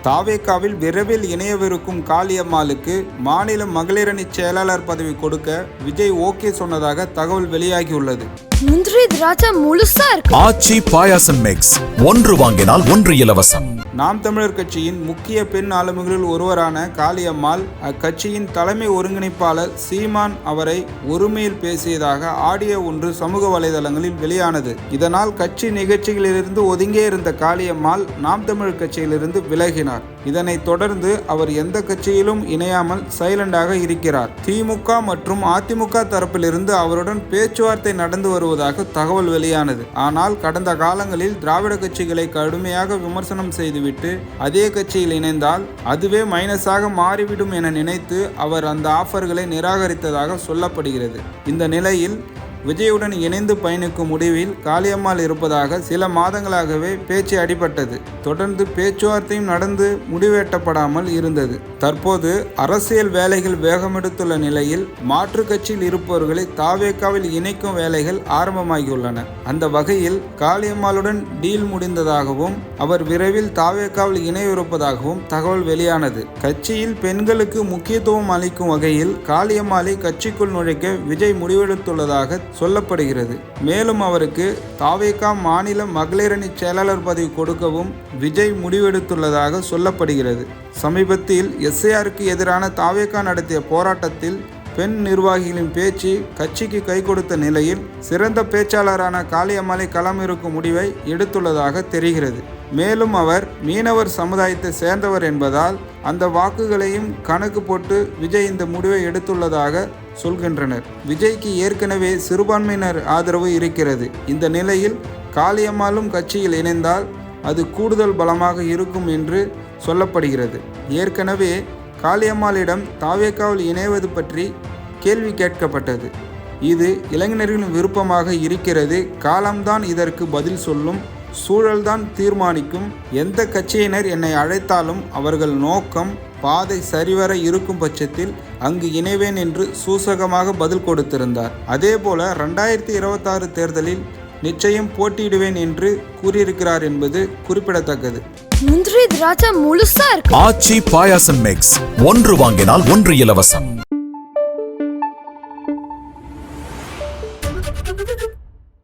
தாவேகாவில் விரைவில் இணையவிருக்கும் காளியம்மாளுக்கு மாநில மகளிரணி செயலாளர் பதவி கொடுக்க விஜய் ஓகே சொன்னதாக தகவல் வெளியாகியுள்ளது. முந்திரி திராட்சை முழுசா இருக்கு. ஆச்சி பாயாசம் மிக்ஸ், ஒன்று வாங்கினால் ஒன்று இலவசம். நாம் தமிழர் கட்சியின் முக்கிய பெண் ஆளுமைகளில் ஒருவரான காளியம்மாள் அக்கட்சியின் தலைமை ஒருங்கிணைப்பாளர் சீமான் அவரை ஒருமையில் பேசியதாக ஆடியோ ஒன்று சமூக வலைதளங்களில் வெளியானது. இதனால் கட்சி நிகழ்ச்சிகளிலிருந்து ஒதுங்கே இருந்த காளியம்மாள் நாம் தமிழர் கட்சியிலிருந்து விலகினார். இதனைத் தொடர்ந்து அவர் எந்த கட்சியிலும் இணையாமல் சைலண்டாக இருக்கிறார். திமுக மற்றும் அதிமுக தரப்பிலிருந்து அவருடன் பேச்சுவார்த்தை நடந்து வருவதாக தகவல் வெளியானது. ஆனால் கடந்த காலங்களில் திராவிட கட்சிகளை கடுமையாக விமர்சனம் செய்துவிட்டு அதே கட்சியில் இணைந்தால் அதுவே மைனஸாக மாறிவிடும் என நினைத்து அவர் அந்த ஆஃபர்களை நிராகரித்ததாக சொல்லப்படுகிறது. இந்த நிலையில் விஜயுடன் இணைந்து பயணிக்கும் முடிவில் காளியம்மாள் இருப்பதாக சில மாதங்களாகவே பேச்சு அடிபட்டது. தொடர்ந்து பேச்சுவார்த்தையும் நடந்து முடிவெட்டப்படாமல் இருந்தது. தற்போது அரசியல் வேலைகள் வேகமெடுத்துள்ள நிலையில் மாற்று கட்சியில் இருப்பவர்களை தாவேகாவில் இணைக்கும் வேலைகள் ஆரம்பமாகியுள்ளன. அந்த வகையில் காளியம்மாளுடன் டீல் முடிந்ததாகவும் அவர் விரைவில் தாவேகாவில் இணையவிருப்பதாகவும் தகவல் வெளியானது. கட்சியில் பெண்களுக்கு முக்கியத்துவம் அளிக்கும் வகையில் காளியம்மாளை கட்சிக்குள் நுழைக்க விஜய் முடிவெடுத்துள்ளதாக சொல்லப்படுகிறது. மேலும் அவருக்கு தாவேகா மாநில மகளிரணி செயலாளர் பதவி கொடுக்கவும் விஜய் முடிவெடுத்துள்ளதாக சொல்லப்படுகிறது. சமீபத்தில் எஸ்ஐஆருக்கு எதிரான தாவேகா நடத்திய போராட்டத்தில் பெண் நிர்வாகிகளின் பேச்சு கட்சிக்கு கை கொடுத்த நிலையில் சிறந்த பேச்சாளரான காளியம்மாளை களமிறக்கும் முடிவை எடுத்துள்ளதாக தெரிகிறது. மேலும் அவர் மீனவர் சமுதாயத்தை சேர்ந்தவர் என்பதால் அந்த வாக்குகளையும் கணக்கு போட்டு விஜய் இந்த முடிவை எடுத்துள்ளதாக சொல்கின்றனர். விஜய்க்கு ஏற்கனவே சிறுபான்மையினர் ஆதரவு இருக்கிறது. இந்த நிலையில் காளியம்மாளும் கட்சியில் இணைந்தால் அது கூடுதல் பலமாக இருக்கும் என்று சொல்லப்படுகிறது. ஏற்கனவே காளியம்மாளிடம் தாவேகாவில் இணைவது பற்றி கேள்வி கேட்கப்பட்டது. இது இளைஞர்களின் விருப்பமாக இருக்கிறது. காலம்தான் இதற்கு பதில் சொல்லும், சூழல்தான் தீர்மானிக்கும். எந்த கட்சியினர் என்னை அழைத்தாலும் அவர்கள் நோக்கம் பாதை சரிவர இருக்கும் பட்சத்தில் அங்கு இணைவேன் என்று சூசகமாக பதில் கொடுத்திருந்தார். அதேபோல 2026 தேர்தலில் நிச்சயம் போட்டியிடுவேன் என்று கூறியிருக்கிறார் என்பது குறிப்பிடத்தக்கது. முந்திரி திராட்சை முழுசா இருக்கு. ஆச்சி பாயாசம் மிக்ஸ், ஒன்று வாங்கினால் ஒன்று இலவசம்.